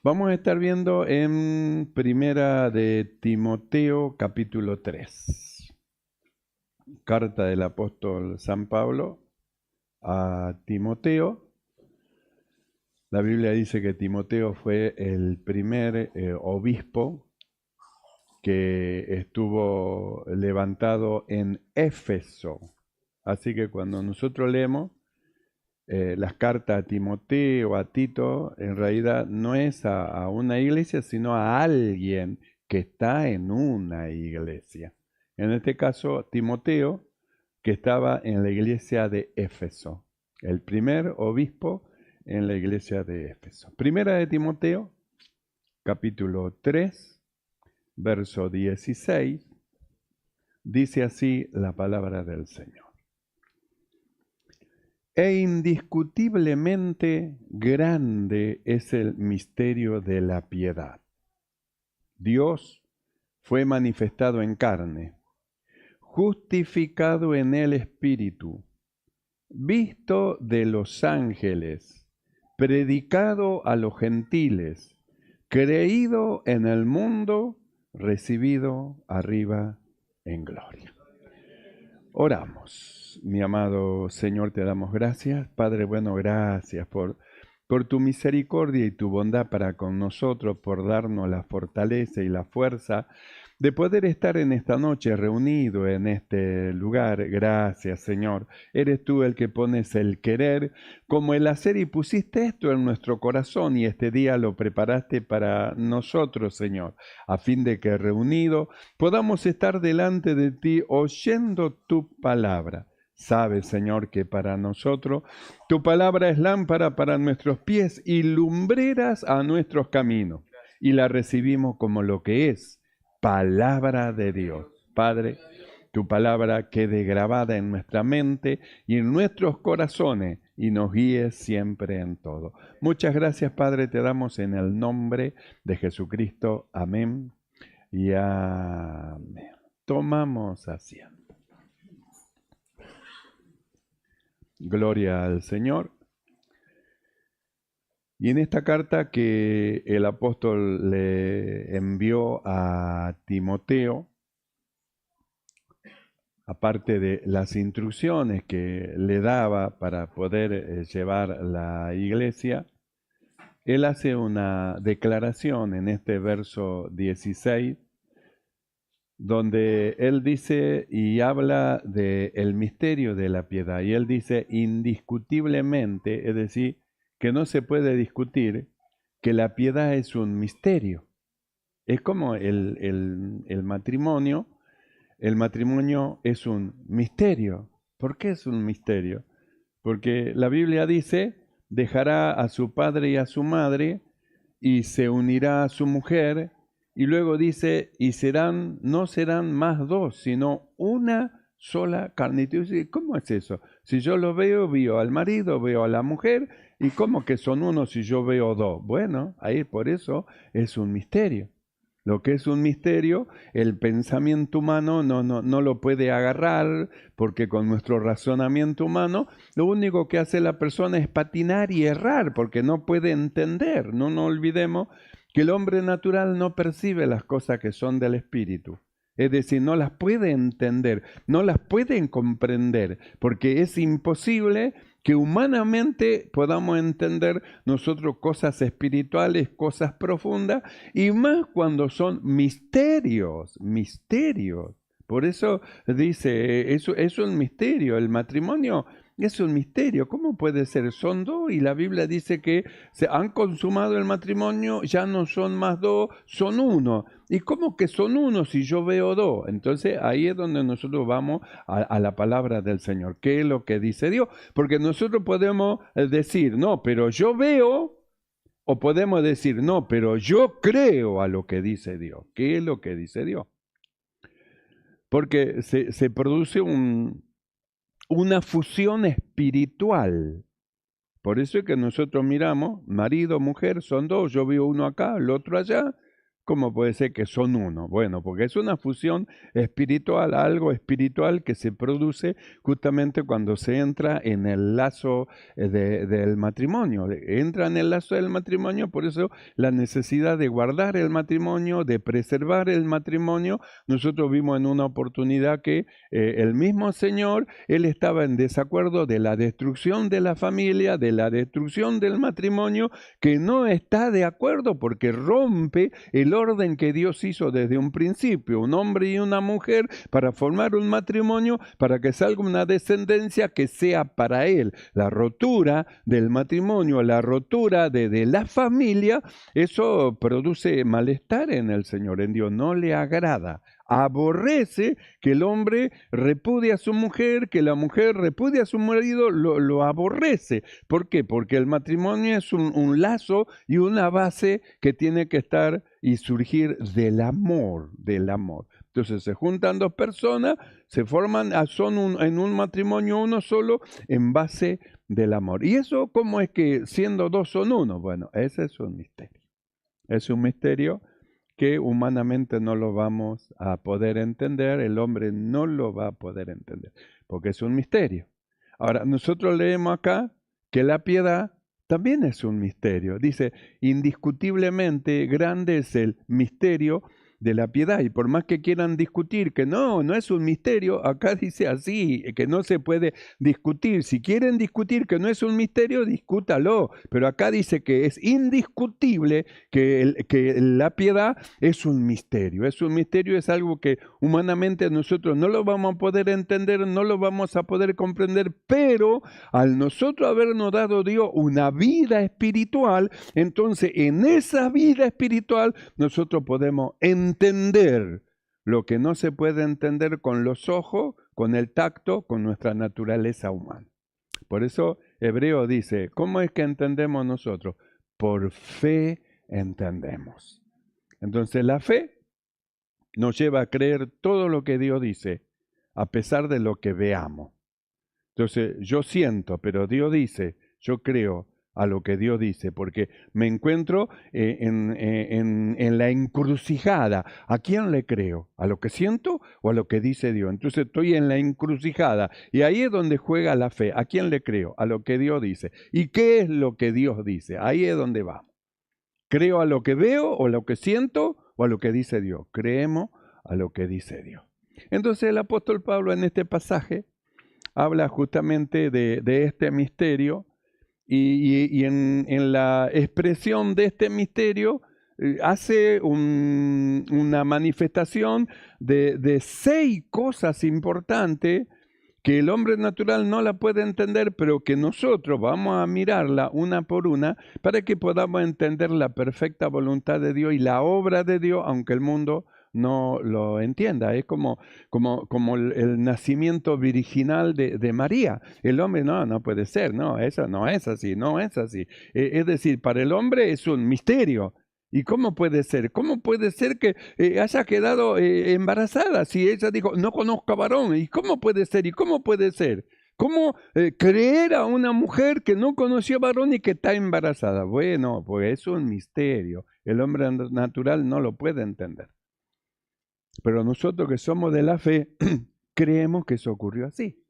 Vamos a estar viendo en Primera de Timoteo, capítulo 3. Carta del apóstol San Pablo a Timoteo. La Biblia dice que Timoteo fue el primer obispo que estuvo levantado en Éfeso. Así que cuando nosotros leemos las cartas a Timoteo, a Tito, en realidad no es a una iglesia, sino a alguien que está en una iglesia. En este caso, Timoteo, que estaba en la iglesia de Éfeso, el primer obispo en la iglesia de Éfeso. Primera de Timoteo, capítulo 3, verso 16, dice así la palabra del Señor. E indiscutiblemente grande es el misterio de la piedad. Dios fue manifestado en carne, justificado en el Espíritu, visto de los ángeles, predicado a los gentiles, creído en el mundo, recibido arriba en gloria. Oramos, mi amado Señor, te damos gracias. Padre bueno, gracias por tu misericordia y tu bondad para con nosotros, por darnos la fortaleza y la fuerza de poder estar en esta noche reunido en este lugar. Gracias, Señor. Eres tú el que pones el querer como el hacer y pusiste esto en nuestro corazón y este día lo preparaste para nosotros, Señor, a fin de que reunido podamos estar delante de ti oyendo tu palabra. Sabes, Señor, que para nosotros tu palabra es lámpara para nuestros pies y lumbreras a nuestros caminos, y la recibimos como lo que es, palabra de Dios. Padre, tu palabra quede grabada en nuestra mente y en nuestros corazones y nos guíe siempre en todo. Muchas gracias, Padre, te damos en el nombre de Jesucristo. Amén y amén. Tomamos asiento. Gloria al Señor. Y en esta carta que el apóstol le envió a Timoteo, aparte de las instrucciones que le daba para poder llevar la iglesia, él hace una declaración en este verso 16, donde él dice y habla del misterio de la piedad. Y él dice indiscutiblemente, es decir, que no se puede discutir que la piedad es un misterio. Es como el matrimonio. El matrimonio es un misterio. ¿Por qué es un misterio? Porque la Biblia dice, dejará a su padre y a su madre y se unirá a su mujer, y luego dice, y no serán más dos, sino una sola carne. Y ¿cómo es eso? Si yo lo veo al marido, veo a la mujer, ¿y cómo que son uno si yo veo dos? Bueno, ahí por eso es un misterio. Lo que es un misterio, el pensamiento humano no lo puede agarrar, porque con nuestro razonamiento humano, lo único que hace la persona es patinar y errar, porque no puede entender. No nos olvidemos que el hombre natural no percibe las cosas que son del espíritu. Es decir, no las puede entender, no las pueden comprender, porque es imposible que humanamente podamos entender nosotros cosas espirituales, cosas profundas, y más cuando son misterios. Por eso dice, eso es un misterio, el matrimonio es un misterio. ¿Cómo puede ser? Son dos y la Biblia dice que se han consumado el matrimonio, ya no son más dos, son uno. ¿Y cómo que son uno si yo veo dos? Entonces ahí es donde nosotros vamos a la palabra del Señor. ¿Qué es lo que dice Dios? Porque nosotros podemos decir, no, pero yo veo, o podemos decir, no, pero yo creo a lo que dice Dios. ¿Qué es lo que dice Dios? Porque se produce una fusión espiritual. Por eso es que nosotros miramos, marido, mujer, son dos, yo veo uno acá, el otro allá, ¿Cómo puede ser que son uno? Bueno, porque es una fusión espiritual, algo espiritual que se produce justamente cuando se entra en el lazo del matrimonio. Entra en el lazo del matrimonio, por eso la necesidad de guardar el matrimonio, de preservar el matrimonio. Nosotros vimos en una oportunidad que el mismo Señor, Él estaba en desacuerdo de la destrucción de la familia, de la destrucción del matrimonio, que no está de acuerdo porque rompe el orden que Dios hizo desde un principio, un hombre y una mujer para formar un matrimonio, para que salga una descendencia que sea para Él. La rotura del matrimonio, la rotura de la familia, eso produce malestar en el Señor, en Dios, no le agrada. Aborrece que el hombre repudie a su mujer, que la mujer repudie a su marido, lo aborrece. ¿Por qué? Porque el matrimonio es un lazo y una base que tiene que estar y surgir del amor, del amor. Entonces se juntan dos personas, se forman, son en un matrimonio uno solo en base del amor. ¿Y eso cómo es que siendo dos son uno? Bueno, ese es un misterio. Es un misterio que humanamente no lo vamos a poder entender, el hombre no lo va a poder entender, porque es un misterio. Ahora, nosotros leemos acá que la piedad también es un misterio. Dice, indiscutiblemente grande es el misterio de la piedad, y por más que quieran discutir que no es un misterio, acá dice así, que no se puede discutir. Si quieren discutir que no es un misterio, discútalo, pero acá dice que es indiscutible que la piedad es un misterio. Es un misterio, es algo que humanamente nosotros no lo vamos a poder entender, no lo vamos a poder comprender, pero al nosotros habernos dado Dios una vida espiritual, entonces en esa vida espiritual nosotros podemos entender lo que no se puede entender con los ojos, con el tacto, con nuestra naturaleza humana. Por eso Hebreo dice, ¿cómo es que entendemos nosotros? Por fe entendemos. Entonces la fe nos lleva a creer todo lo que Dios dice, a pesar de lo que veamos. Entonces yo siento, pero Dios dice, yo creo a lo que Dios dice, porque me encuentro en la encrucijada. ¿A quién le creo? ¿A lo que siento o a lo que dice Dios? Entonces estoy en la encrucijada y ahí es donde juega la fe. ¿A quién le creo? A lo que Dios dice. ¿Y qué es lo que Dios dice? Ahí es donde vamos. ¿Creo a lo que veo o a lo que siento o a lo que dice Dios? Creemos a lo que dice Dios. Entonces el apóstol Pablo en este pasaje habla justamente de este misterio y en la expresión de este misterio hace una manifestación de 6 cosas importantes que el hombre natural no la puede entender, pero que nosotros vamos a mirarla una por una para que podamos entender la perfecta voluntad de Dios y la obra de Dios, aunque el mundo no lo entienda. Es como el nacimiento virginal de María. El hombre no puede ser, no, eso no es así, no es así. Es decir, para el hombre es un misterio. ¿Y cómo puede ser? ¿Cómo puede ser que haya quedado embarazada si ella dijo, no conozco a varón? ¿Y cómo puede ser? ¿Y cómo puede ser? ¿Cómo creer a una mujer que no conoció a varón y que está embarazada? Bueno, pues es un misterio. El hombre natural no lo puede entender. Pero nosotros que somos de la fe, creemos que eso ocurrió así.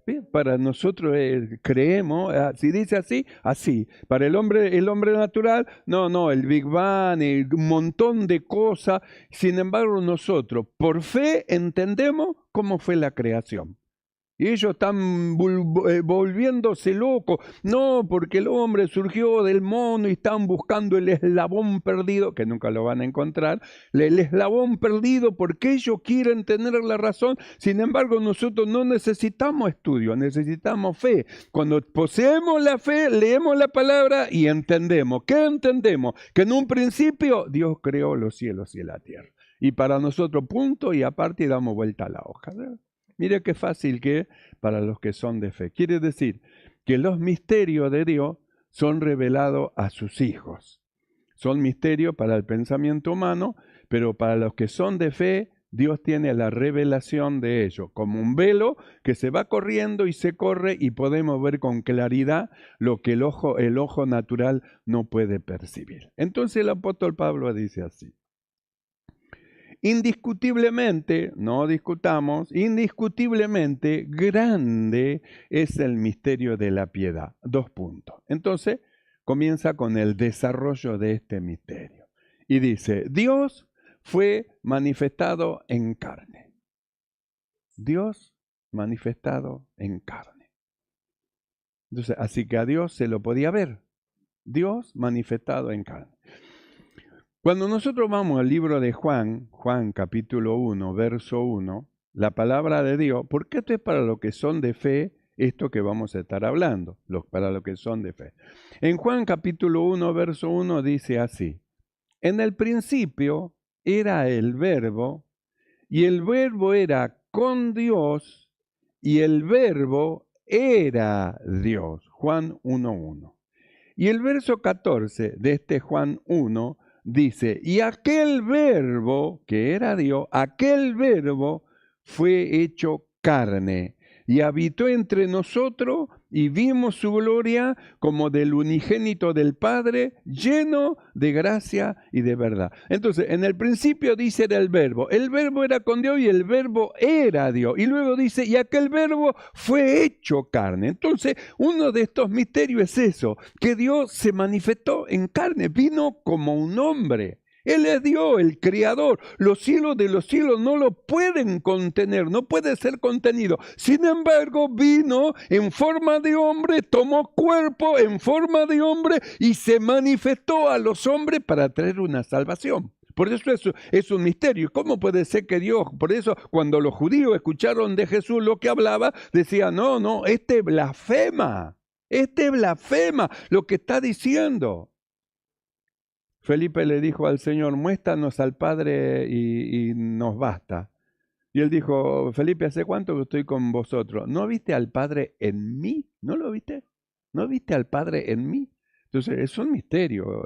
Bien, para nosotros creemos, si dice así, así. Para el hombre natural, no, el Big Bang, un montón de cosas. Sin embargo, nosotros por fe entendemos cómo fue la creación. Y ellos están volviéndose locos. No, porque el hombre surgió del mono y están buscando el eslabón perdido, que nunca lo van a encontrar, el eslabón perdido porque ellos quieren tener la razón. Sin embargo, nosotros no necesitamos estudio, necesitamos fe. Cuando poseemos la fe, leemos la palabra y entendemos. ¿Qué entendemos? Que en un principio Dios creó los cielos y la tierra. Y para nosotros, punto y aparte, damos vuelta a la hoja, ¿verdad? Mire qué fácil que es para los que son de fe. Quiere decir que los misterios de Dios son revelados a sus hijos. Son misterios para el pensamiento humano, pero para los que son de fe, Dios tiene la revelación de ellos, como un velo que se va corriendo y se corre y podemos ver con claridad lo que el ojo natural no puede percibir. Entonces el apóstol Pablo dice así. indiscutiblemente, no discutamos, indiscutiblemente grande es el misterio de la piedad. 2 puntos. Entonces, comienza con el desarrollo de este misterio. Y dice, Dios fue manifestado en carne. Dios manifestado en carne. Entonces, así que a Dios se lo podía ver. Dios manifestado en carne. Cuando nosotros vamos al libro de Juan, Juan capítulo 1, verso 1, la palabra de Dios, porque esto es para los que son de fe, esto que vamos a estar hablando, para los que son de fe. En Juan capítulo 1, verso 1 dice así, en el principio era el verbo, y el verbo era con Dios, y el verbo era Dios. Juan 1:1. Y el verso 14 de este Juan 1 dice, y aquel verbo que era Dios, aquel verbo fue hecho carne y habitó entre nosotros y vimos su gloria como del unigénito del Padre, lleno de gracia y de verdad. Entonces, en el principio dice era el verbo era con Dios y el verbo era Dios. Y luego dice, y aquel verbo fue hecho carne. Entonces, uno de estos misterios es eso, que Dios se manifestó en carne, vino como un hombre. Él es Dios, el creador. Los cielos de los cielos no lo pueden contener, no puede ser contenido. Sin embargo, vino en forma de hombre, tomó cuerpo en forma de hombre y se manifestó a los hombres para traer una salvación. Por eso es un misterio. ¿Cómo puede ser que Dios? Por eso cuando los judíos escucharon de Jesús lo que hablaba, decían, no, este blasfema lo que está diciendo. Felipe le dijo al Señor, muéstranos al Padre y nos basta. Y él dijo, Felipe, ¿hace cuánto que estoy con vosotros? ¿No viste al Padre en mí? ¿No lo viste? ¿No viste al Padre en mí? Entonces es un misterio.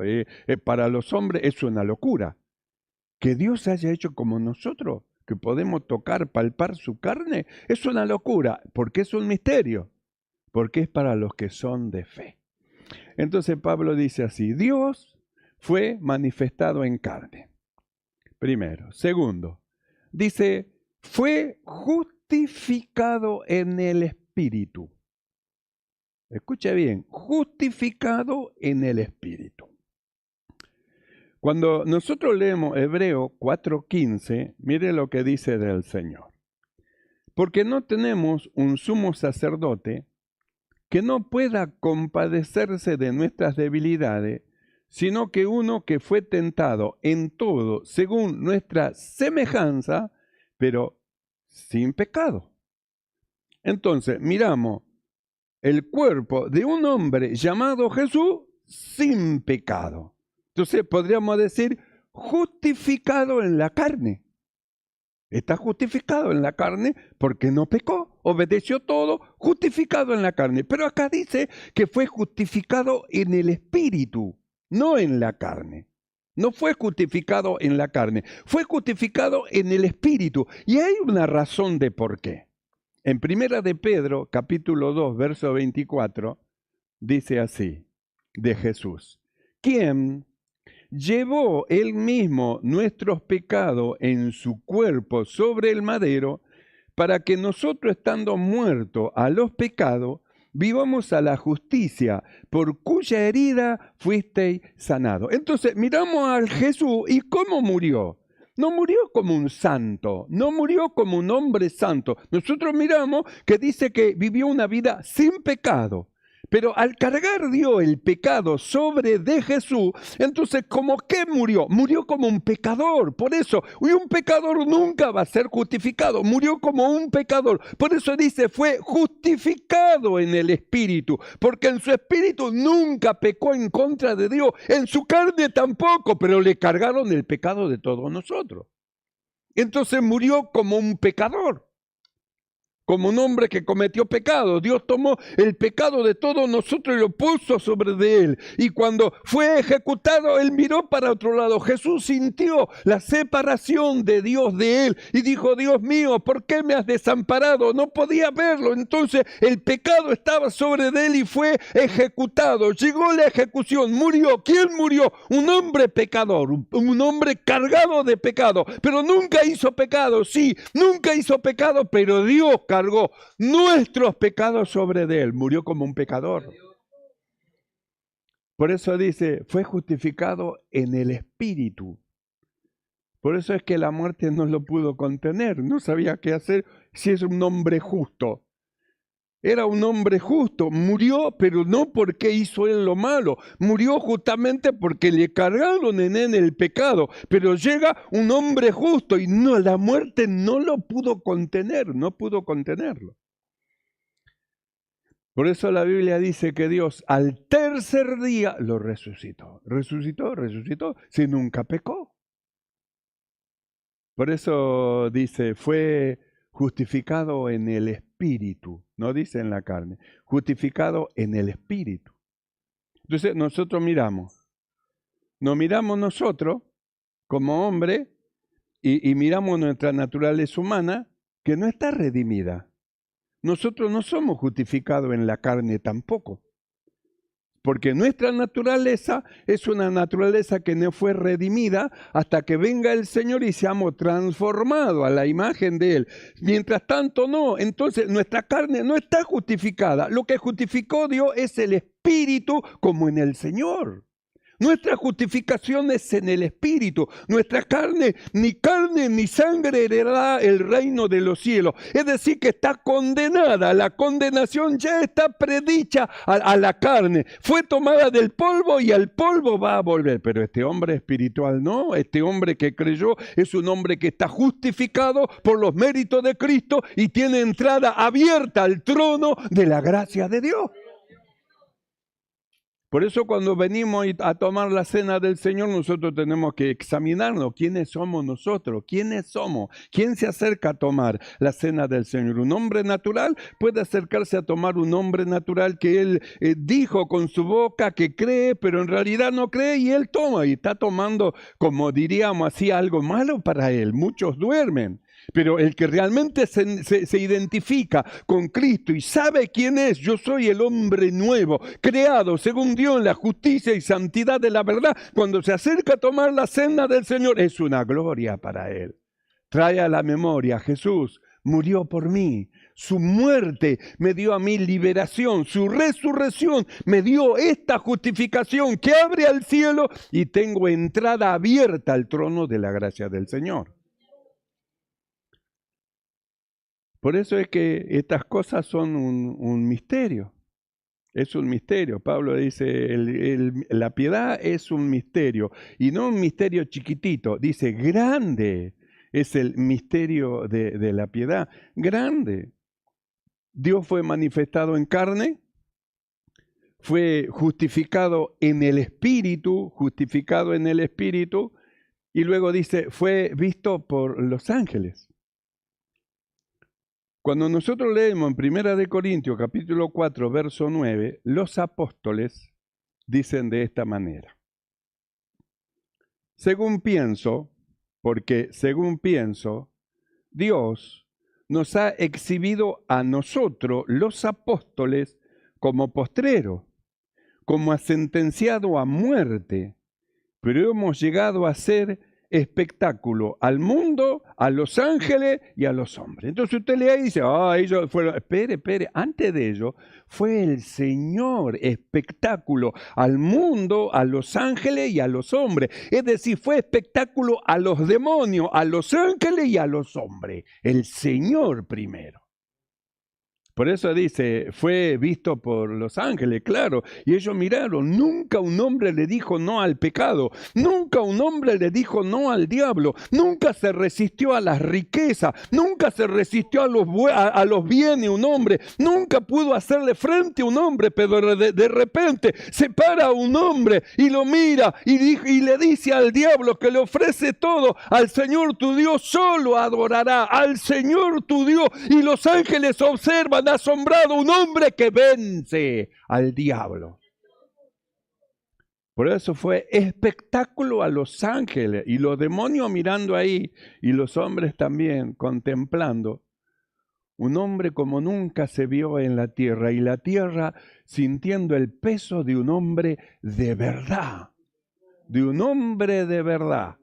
Para los hombres es una locura. Que Dios se haya hecho como nosotros, que podemos tocar, palpar su carne, es una locura. Porque es un misterio. Porque es para los que son de fe. Entonces Pablo dice así, Dios fue manifestado en carne. Primero. Segundo, dice, fue justificado en el Espíritu. Escuche bien, justificado en el Espíritu. Cuando nosotros leemos Hebreo 4:15, mire lo que dice del Señor. Porque no tenemos un sumo sacerdote que no pueda compadecerse de nuestras debilidades, sino que uno que fue tentado en todo según nuestra semejanza, pero sin pecado. Entonces, miramos el cuerpo de un hombre llamado Jesús sin pecado. Entonces, podríamos decir, justificado en la carne. Está justificado en la carne porque no pecó, obedeció todo, justificado en la carne. Pero acá dice que fue justificado en el Espíritu. No en la carne. No fue justificado en la carne. Fue justificado en el Espíritu. Y hay una razón de por qué. En 1 de Pedro, capítulo 2, verso 24, dice así, de Jesús. ¿Quién llevó él mismo nuestros pecados en su cuerpo sobre el madero, para que nosotros, estando muertos a los pecados, vivamos a la justicia, por cuya herida fuisteis sanados. Entonces, miramos al Jesús y cómo murió. No murió como un santo, no murió como un hombre santo. Nosotros miramos que dice que vivió una vida sin pecado. Pero al cargar Dios el pecado sobre de Jesús, entonces ¿cómo qué murió? Murió como un pecador. Por eso, un pecador nunca va a ser justificado. Murió como un pecador. Por eso dice, fue justificado en el Espíritu. Porque en su Espíritu nunca pecó en contra de Dios. En su carne tampoco, pero le cargaron el pecado de todos nosotros. Entonces murió como un pecador. como un hombre que cometió pecado. Dios tomó el pecado de todos nosotros y lo puso sobre de él. Y cuando fue ejecutado, él miró para otro lado. Jesús sintió la separación de Dios de él y dijo, Dios mío, ¿por qué me has desamparado? No podía verlo. Entonces el pecado estaba sobre de él y fue ejecutado. Llegó la ejecución, murió. ¿Quién murió? Un hombre pecador, un hombre cargado de pecado, pero nunca hizo pecado. Sí, nunca hizo pecado, pero Dios cargó nuestros pecados sobre de él. Murió como un pecador. Por eso dice, fue justificado en el Espíritu. Por eso es que la muerte no lo pudo contener. No sabía qué hacer si es un hombre justo. Era un hombre justo. Murió, pero no porque hizo él lo malo. Murió justamente porque le cargaron en él el pecado. Pero llega un hombre justo y no, la muerte no lo pudo contener, no pudo contenerlo. Por eso la Biblia dice que Dios al tercer día lo resucitó. Resucitó, si nunca pecó. Por eso dice, fue justificado en el Espíritu, no dice en la carne, justificado en el Espíritu. Entonces nosotros nos miramos nosotros como hombre y miramos nuestra naturaleza humana que no está redimida. Nosotros no somos justificados en la carne tampoco, porque nuestra naturaleza es una naturaleza que no fue redimida hasta que venga el Señor y seamos transformados a la imagen de Él. Mientras tanto no, entonces nuestra carne no está justificada. Lo que justificó Dios es el Espíritu como en el Señor. Nuestra justificación es en el Espíritu. Nuestra carne ni sangre heredará el reino de los cielos. Es decir, que está condenada. La condenación ya está predicha a la carne. Fue tomada del polvo y al polvo va a volver. Pero este hombre espiritual no. Este hombre que creyó es un hombre que está justificado por los méritos de Cristo y tiene entrada abierta al trono de la gracia de Dios. Por eso cuando venimos a tomar la cena del Señor, nosotros tenemos que examinarnos. ¿Quiénes somos nosotros? ¿Quiénes somos? ¿Quién se acerca a tomar la cena del Señor? ¿Un hombre natural? Puede acercarse a tomar un hombre natural que él dijo con su boca que cree, pero en realidad no cree y él toma. Y está tomando, como diríamos así, algo malo para él. Muchos duermen. Pero el que realmente se identifica con Cristo y sabe quién es, yo soy el hombre nuevo, creado según Dios en la justicia y santidad de la verdad, cuando se acerca a tomar la cena del Señor, es una gloria para él. Trae a la memoria, Jesús murió por mí, su muerte me dio a mí liberación, su resurrección me dio esta justificación que abre al cielo y tengo entrada abierta al trono de la gracia del Señor. Por eso es que estas cosas son un misterio. Es un misterio. Pablo dice, la piedad es un misterio. Y no un misterio chiquitito. Dice, grande es el misterio de la piedad. Grande. Dios fue manifestado en carne. Fue justificado en el Espíritu. Y luego dice, fue visto por los ángeles. Cuando nosotros leemos en 1 Corintios capítulo 4, verso 9, los apóstoles dicen de esta manera. Según pienso, Dios nos ha exhibido a nosotros, los apóstoles, como postreros, como a sentenciado a muerte, pero hemos llegado a ser espectáculo al mundo, a los ángeles y a los hombres. Entonces usted lee y dice, ellos fueron, espere, antes de ello fue el Señor espectáculo al mundo, a los ángeles y a los hombres. Es decir, fue espectáculo a los demonios, a los ángeles y a los hombres. El Señor primero. Por eso dice, fue visto por los ángeles, claro, y ellos miraron, nunca un hombre le dijo no al pecado, nunca un hombre le dijo no al diablo, nunca se resistió a las riquezas, nunca se resistió a los bienes un hombre, nunca pudo hacerle frente a un hombre, pero de repente se para un hombre y lo mira y le dice al diablo que le ofrece todo, al Señor tu Dios solo adorará, al Señor tu Dios, y los ángeles observan asombrado un hombre que vence al diablo. Por eso fue espectáculo a los ángeles y los demonios mirando ahí y los hombres también contemplando. Un hombre como nunca se vio en la tierra y la tierra sintiendo el peso de un hombre de verdad. De un hombre de verdad.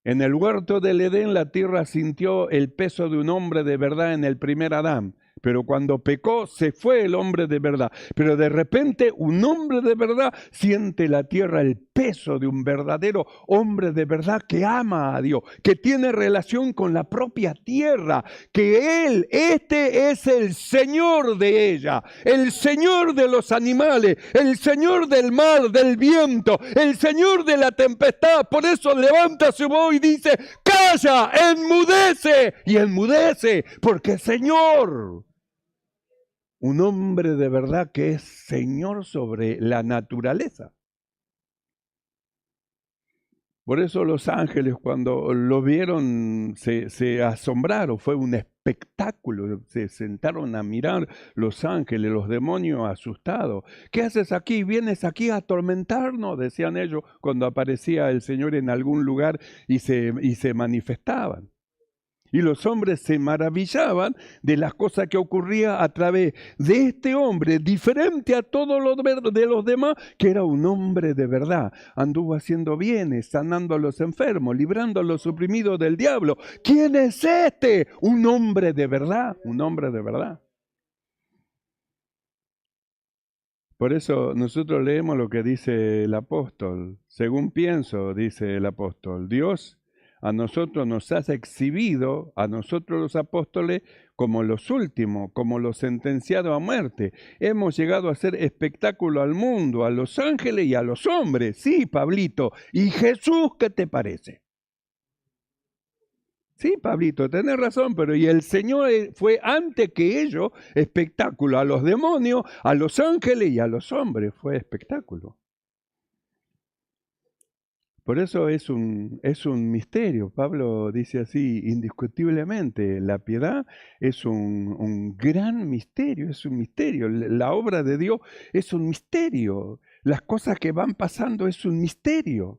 En el huerto del Edén la tierra sintió el peso de un hombre de verdad en el primer Adán. Pero cuando pecó se fue el hombre de verdad. Pero de repente un hombre de verdad siente la tierra el peso de un verdadero hombre de verdad que ama a Dios, que tiene relación con la propia tierra, que Él, este es el Señor de ella, el Señor de los animales, el Señor del mar, del viento, el Señor de la tempestad. Por eso levanta su voz y dice, calla, enmudece, y enmudece, porque Señor. Un hombre de verdad que es Señor sobre la naturaleza. Por eso los ángeles cuando lo vieron se asombraron, fue un espectáculo, se sentaron a mirar los ángeles, los demonios asustados. ¿Qué haces aquí? ¿Vienes aquí a atormentarnos? Decían ellos cuando aparecía el Señor en algún lugar y se manifestaban. Y los hombres se maravillaban de las cosas que ocurrían a través de este hombre, diferente a todos los demás, que era un hombre de verdad. Anduvo haciendo bienes, sanando a los enfermos, librando a los oprimidos del diablo. ¿Quién es este? Un hombre de verdad, un hombre de verdad. Por eso nosotros leemos lo que dice el apóstol. Según pienso, dice el apóstol, Dios a nosotros nos has exhibido, a nosotros los apóstoles, como los últimos, como los sentenciados a muerte. Hemos llegado a hacer espectáculo al mundo, a los ángeles y a los hombres. Sí, Pablito. ¿Y Jesús qué te parece? Sí, Pablito, tenés razón, pero y el Señor fue antes que ellos espectáculo a los demonios, a los ángeles y a los hombres. Fue espectáculo. Por eso es un misterio. Pablo dice así, indiscutiblemente, la piedad es un gran misterio, es un misterio. La obra de Dios es un misterio. Las cosas que van pasando es un misterio.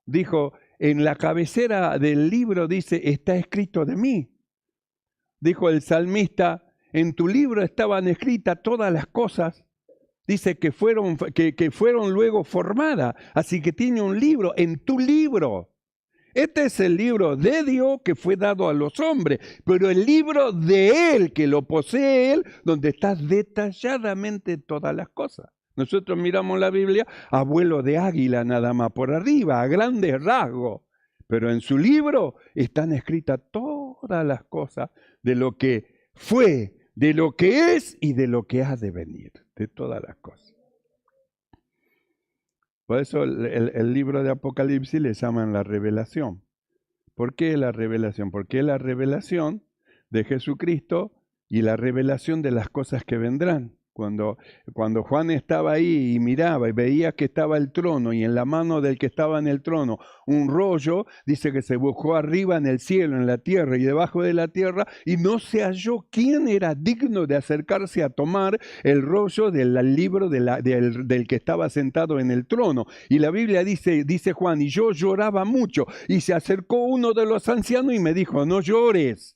Dijo, en la cabecera del libro dice, está escrito de mí. Dijo el salmista, en tu libro estaban escritas todas las cosas. Dice que fueron luego formadas. Así que tiene un libro en tu libro. Este es el libro de Dios que fue dado a los hombres. Pero el libro de Él, que lo posee Él, donde está detalladamente todas las cosas. Nosotros miramos la Biblia a vuelo de águila nada más por arriba, a grandes rasgos. Pero en su libro están escritas todas las cosas de lo que fue, de lo que es y de lo que ha de venir. De todas las cosas. Por eso el libro de Apocalipsis le llaman la revelación. ¿Por qué la revelación? Porque es la revelación de Jesucristo y la revelación de las cosas que vendrán. Cuando Juan estaba ahí y miraba y veía que estaba el trono y en la mano del que estaba en el trono un rollo, dice que se buscó arriba en el cielo, en la tierra y debajo de la tierra y no se halló quién era digno de acercarse a tomar el rollo del libro del que estaba sentado en el trono. Y la Biblia dice Juan, y yo lloraba mucho y se acercó uno de los ancianos y me dijo, no llores,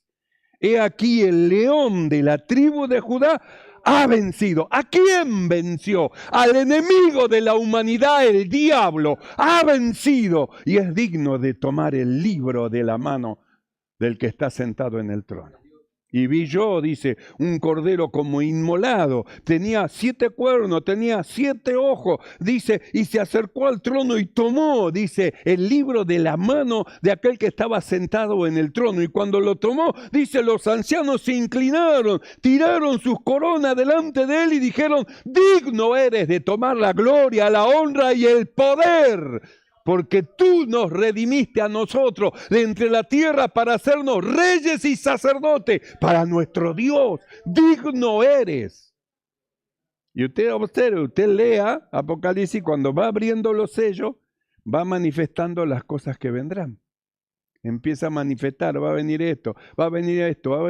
he aquí el león de la tribu de Judá ha vencido. ¿A quién venció? Al enemigo de la humanidad, el diablo. Ha vencido y es digno de tomar el libro de la mano del que está sentado en el trono. Y vi yo, dice, un cordero como inmolado, tenía 7 cuernos, tenía 7 ojos, dice, y se acercó al trono y tomó, dice, el libro de la mano de aquel que estaba sentado en el trono. Y cuando lo tomó, dice, los ancianos se inclinaron, tiraron sus coronas delante de él y dijeron, digno eres de tomar la gloria, la honra y el poder, porque tú nos redimiste a nosotros de entre la tierra para hacernos reyes y sacerdotes para nuestro Dios. Digno eres. Y usted observe, usted lea Apocalipsis, cuando va abriendo los sellos, va manifestando las cosas que vendrán. Empieza a manifestar, va a venir esto, va a venir esto.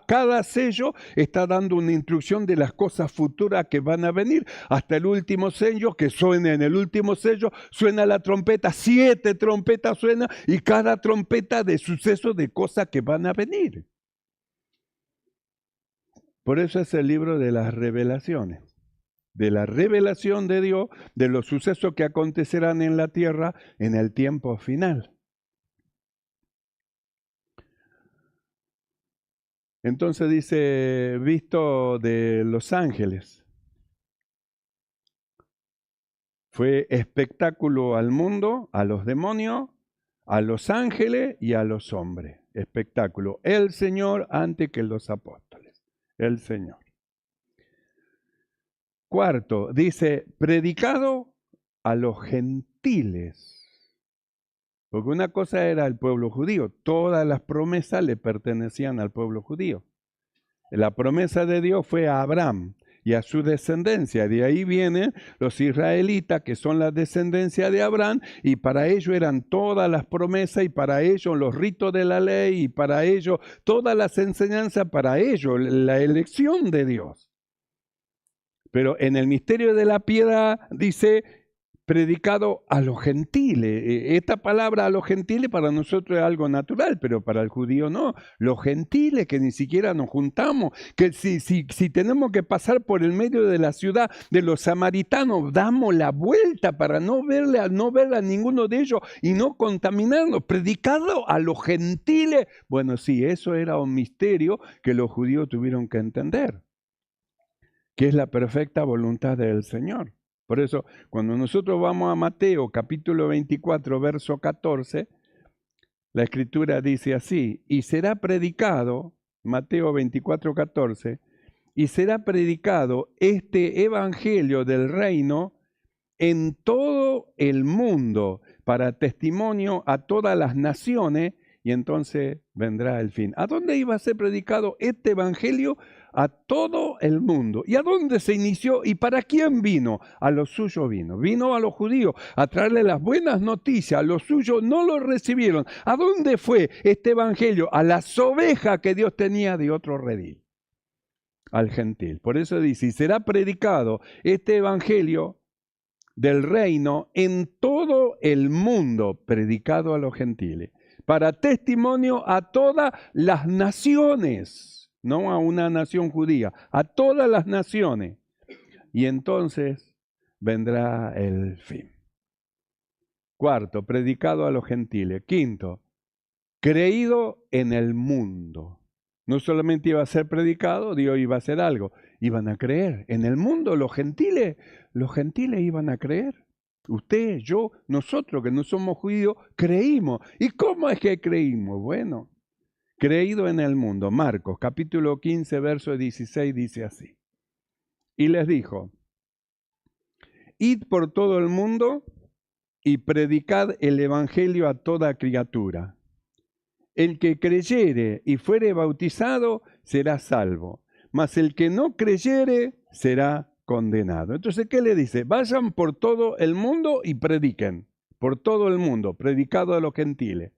Cada sello está dando una instrucción de las cosas futuras que van a venir. Hasta el último sello, que suena en el último sello, suena la trompeta, 7 trompetas suenan, y cada trompeta de suceso de cosas que van a venir. Por eso es el libro de las revelaciones. De la revelación de Dios, de los sucesos que acontecerán en la tierra en el tiempo final. Entonces dice, visto de los ángeles. Fue espectáculo al mundo, a los demonios, a los ángeles y a los hombres. Espectáculo. El Señor antes que los apóstoles. El Señor. Cuarto, dice, predicado a los gentiles. Porque una cosa era el pueblo judío, todas las promesas le pertenecían al pueblo judío. La promesa de Dios fue a Abraham y a su descendencia. De ahí vienen los israelitas, que son la descendencia de Abraham, y para ellos eran todas las promesas, y para ellos los ritos de la ley, y para ellos todas las enseñanzas, para ellos la elección de Dios. Pero en el misterio de la piedad dice, predicado a los gentiles. Esta palabra a los gentiles para nosotros es algo natural, pero para el judío no. Los gentiles, que ni siquiera nos juntamos, que si tenemos que pasar por el medio de la ciudad de los samaritanos, damos la vuelta para no ver a ninguno de ellos y no contaminarnos. Predicado a los gentiles. Bueno, sí, eso era un misterio que los judíos tuvieron que entender, que es la perfecta voluntad del Señor. Por eso, cuando nosotros vamos a Mateo capítulo 24, verso 14, la Escritura dice así, y será predicado, Mateo 24, 14, y será predicado este evangelio del reino en todo el mundo para testimonio a todas las naciones, y entonces vendrá el fin. ¿A dónde iba a ser predicado este evangelio? A todo el mundo. ¿Y a dónde se inició? ¿Y para quién vino? A los suyos vino. Vino a los judíos a traerle las buenas noticias. A los suyos no lo recibieron. ¿A dónde fue este evangelio? A las ovejas que Dios tenía de otro redil. Al gentil. Por eso dice, y será predicado este evangelio del reino en todo el mundo, predicado a los gentiles, para testimonio a todas las naciones, no a una nación judía, a todas las naciones. Y entonces vendrá el fin. Cuarto, predicado a los gentiles. Quinto, creído en el mundo. No solamente iba a ser predicado, Dios iba a hacer algo. Iban a creer. En el mundo los gentiles iban a creer. Usted, yo, nosotros que no somos judíos, creímos. ¿Y cómo es que creímos? Bueno, creído en el mundo. Marcos, capítulo 15, verso 16, dice así. Y les dijo, id por todo el mundo y predicad el evangelio a toda criatura. El que creyere y fuere bautizado será salvo, mas el que no creyere será condenado. Entonces, ¿qué le dice? Vayan por todo el mundo y prediquen. Por todo el mundo, predicado a los gentiles.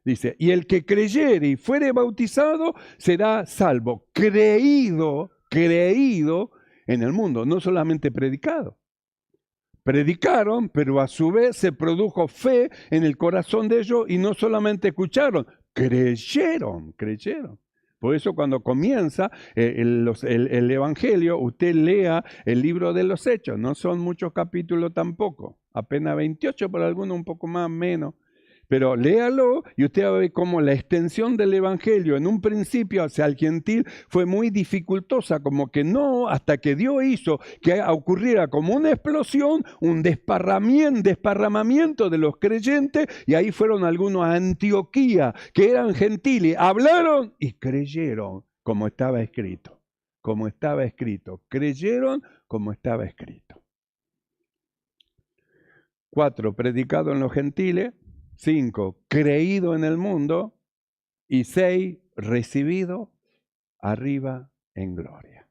Dice, y el que creyere y fuere bautizado será salvo. Creído en el mundo, no solamente predicado. Predicaron, pero a su vez se produjo fe en el corazón de ellos y no solamente escucharon, creyeron. Por eso cuando comienza el Evangelio, usted lea el libro de los Hechos. No son muchos capítulos tampoco, apenas 28, por algunos un poco más, menos. Pero léalo y usted va a ver cómo la extensión del evangelio en un principio hacia el gentil fue muy dificultosa, como que no, hasta que Dios hizo que ocurriera como una explosión, un desparramamiento de los creyentes, y ahí fueron algunos a Antioquía, que eran gentiles, hablaron y creyeron como estaba escrito, creyeron como estaba escrito. 4, predicado en los gentiles. 5, creído en el mundo. Y 6, recibido arriba en gloria.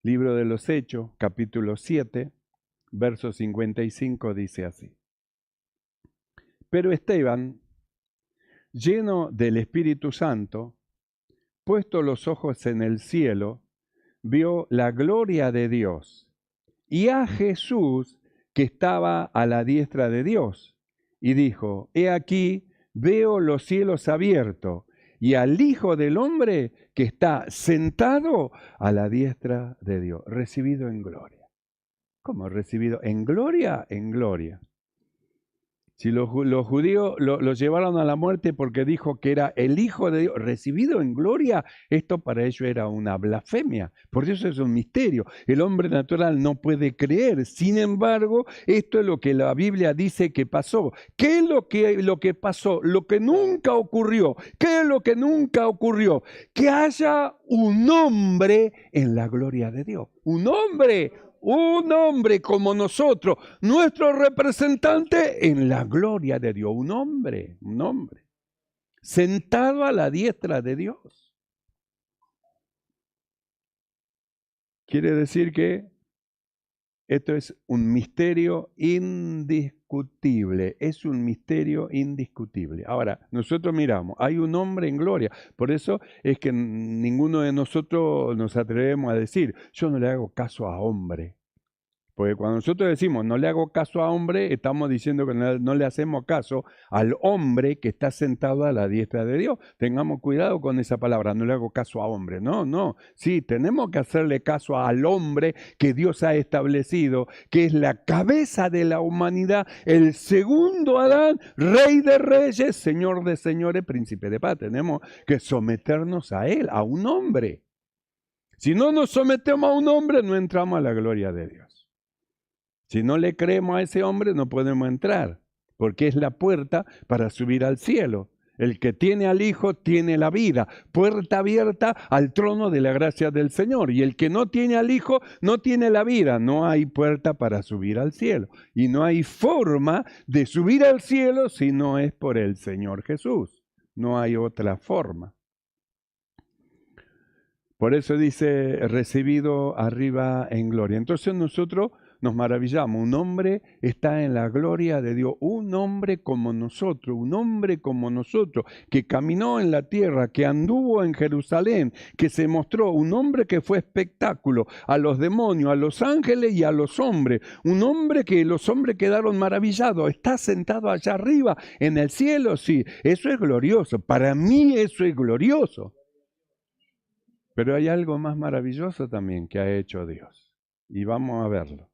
Libro de los Hechos, capítulo 7, verso 55, dice así. Pero Esteban, lleno del Espíritu Santo, puesto los ojos en el cielo, vio la gloria de Dios y a Jesús que estaba a la diestra de Dios, y dijo: He aquí, veo los cielos abiertos y al Hijo del Hombre que está sentado a la diestra de Dios, recibido en gloria. ¿Cómo recibido? ¿En gloria? En gloria. Si los judíos lo llevaron a la muerte porque dijo que era el Hijo de Dios, recibido en gloria, esto para ellos era una blasfemia. Por eso es un misterio. El hombre natural no puede creer. Sin embargo, esto es lo que la Biblia dice que pasó. ¿Qué es lo que pasó? Lo que nunca ocurrió. ¿Qué es lo que nunca ocurrió? Que haya un hombre en la gloria de Dios. Un hombre como nosotros, nuestro representante en la gloria de Dios, un hombre, sentado a la diestra de Dios. Quiere decir que esto es un misterio indiscutible, es un misterio indiscutible. Ahora, nosotros miramos, hay un hombre en gloria, por eso es que ninguno de nosotros nos atrevemos a decir, yo no le hago caso a hombre. Porque cuando nosotros decimos no le hago caso a hombre, estamos diciendo que no le hacemos caso al hombre que está sentado a la diestra de Dios. Tengamos cuidado con esa palabra, no le hago caso a hombre. No. Sí, tenemos que hacerle caso al hombre que Dios ha establecido, que es la cabeza de la humanidad, el segundo Adán, rey de reyes, señor de señores, príncipe de paz. Tenemos que someternos a él, a un hombre. Si no nos sometemos a un hombre, no entramos a la gloria de Dios. Si no le creemos a ese hombre, no podemos entrar, porque es la puerta para subir al cielo. El que tiene al Hijo tiene la vida, puerta abierta al trono de la gracia del Señor. Y el que no tiene al Hijo no tiene la vida. No hay puerta para subir al cielo. Y no hay forma de subir al cielo si no es por el Señor Jesús. No hay otra forma. Por eso dice, recibido arriba en gloria. Entonces nosotros nos maravillamos. Un hombre está en la gloria de Dios. Un hombre como nosotros, que caminó en la tierra, que anduvo en Jerusalén, que se mostró, un hombre que fue espectáculo a los demonios, a los ángeles y a los hombres. Un hombre que los hombres quedaron maravillados. Está sentado allá arriba en el cielo, sí. Eso es glorioso. Para mí eso es glorioso. Pero hay algo más maravilloso también que ha hecho Dios. Y vamos a verlo.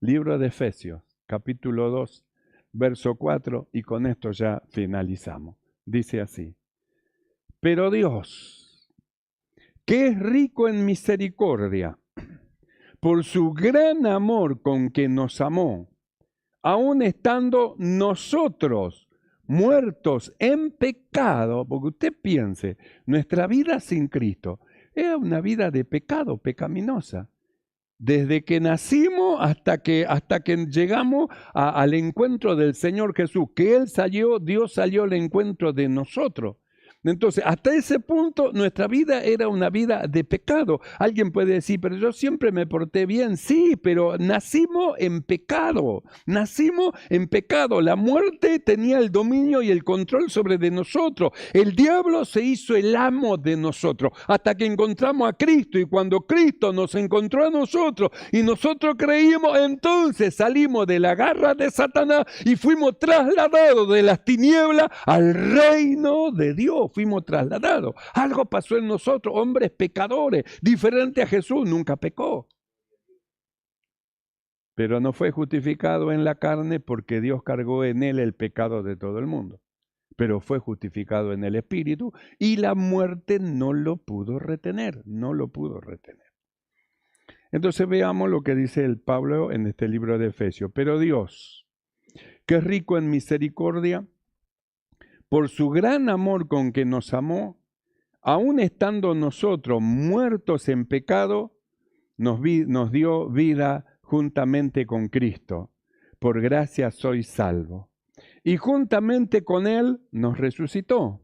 Libro de Efesios, capítulo 2, verso 4, y con esto ya finalizamos. Dice así: Pero Dios, que es rico en misericordia, por su gran amor con que nos amó, aun estando nosotros muertos en pecado, porque usted piense, nuestra vida sin Cristo era una vida de pecado, pecaminosa. Desde que nacimos hasta que llegamos al encuentro del Señor Jesús, que Dios salió al encuentro de nosotros. Entonces, hasta ese punto, nuestra vida era una vida de pecado. Alguien puede decir, pero yo siempre me porté bien. Sí, pero nacimos en pecado. La muerte tenía el dominio y el control sobre de nosotros. El diablo se hizo el amo de nosotros hasta que encontramos a Cristo. Y cuando Cristo nos encontró a nosotros y nosotros creímos, entonces salimos de la garra de Satanás y fuimos trasladados de las tinieblas al reino de Dios. Fuimos trasladados. Algo pasó en nosotros, hombres pecadores, diferente a Jesús, nunca pecó. Pero no fue justificado en la carne porque Dios cargó en él el pecado de todo el mundo. pero fue justificado en el Espíritu y la muerte no lo pudo retener, no lo pudo retener. Entonces veamos lo que dice el Pablo en este libro de Efesios. Pero Dios, que es rico en misericordia, por su gran amor con que nos amó, aun estando nosotros muertos en pecado, nos dio vida juntamente con Cristo. Por gracia sois salvos. Y juntamente con Él nos resucitó.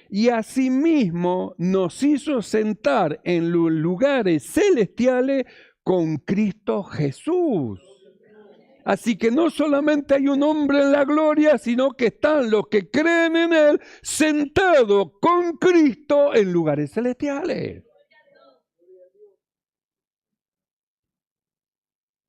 Y asimismo nos hizo sentar en los lugares celestiales con Cristo Jesús. Así que no solamente hay un hombre en la gloria, sino que están los que creen en Él sentados con Cristo en lugares celestiales.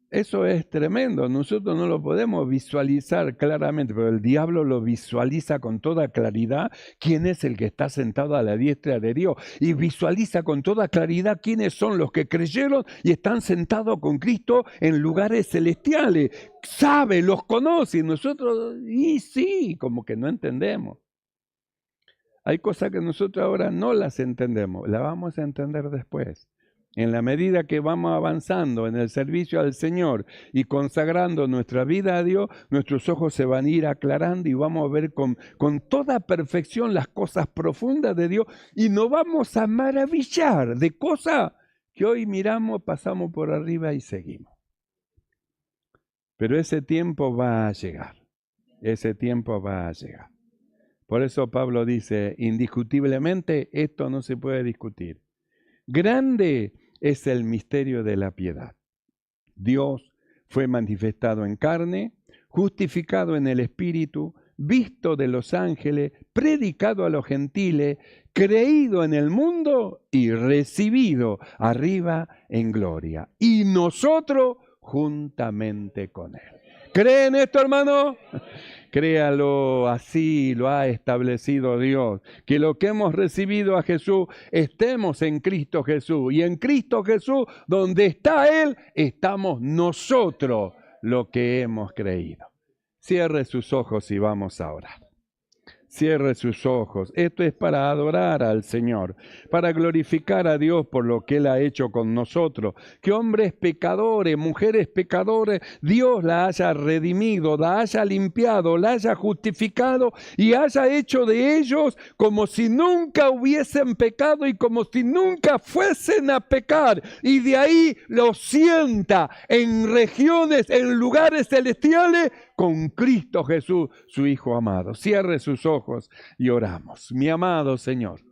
Eso es tremendo, nosotros no lo podemos visualizar claramente, pero el diablo lo visualiza con toda claridad quién es el que está sentado a la diestra de Dios y visualiza con toda claridad quiénes son los que creyeron y están sentados con Cristo en lugares celestiales. Sabe, los conoce y nosotros, y sí, como que no entendemos. Hay cosas que nosotros ahora no las entendemos, las vamos a entender después. En la medida que vamos avanzando en el servicio al Señor y consagrando nuestra vida a Dios, nuestros ojos se van a ir aclarando y vamos a ver con toda perfección las cosas profundas de Dios y nos vamos a maravillar de cosas que hoy miramos, pasamos por arriba y seguimos. Pero ese tiempo va a llegar, ese tiempo va a llegar. Por eso Pablo dice, indiscutiblemente esto no se puede discutir. Grande es el misterio de la piedad. Dios fue manifestado en carne, justificado en el Espíritu, visto de los ángeles, predicado a los gentiles, creído en el mundo y recibido arriba en gloria. Y nosotros juntamente con Él. ¿Creen esto, hermano? Créalo, así lo ha establecido Dios, que lo que hemos recibido a Jesús, estemos en Cristo Jesús. Y en Cristo Jesús, donde está Él, estamos nosotros, lo que hemos creído. Cierre sus ojos y vamos a orar. Cierre sus ojos. Esto es para adorar al Señor, para glorificar a Dios por lo que Él ha hecho con nosotros. Que hombres pecadores, mujeres pecadores, Dios la haya redimido, la haya limpiado, la haya justificado y haya hecho de ellos como si nunca hubiesen pecado y como si nunca fuesen a pecar. Y de ahí los sienta en regiones, en lugares celestiales, con Cristo Jesús, su Hijo amado. Cierre sus ojos y oramos. Mi amado Señor,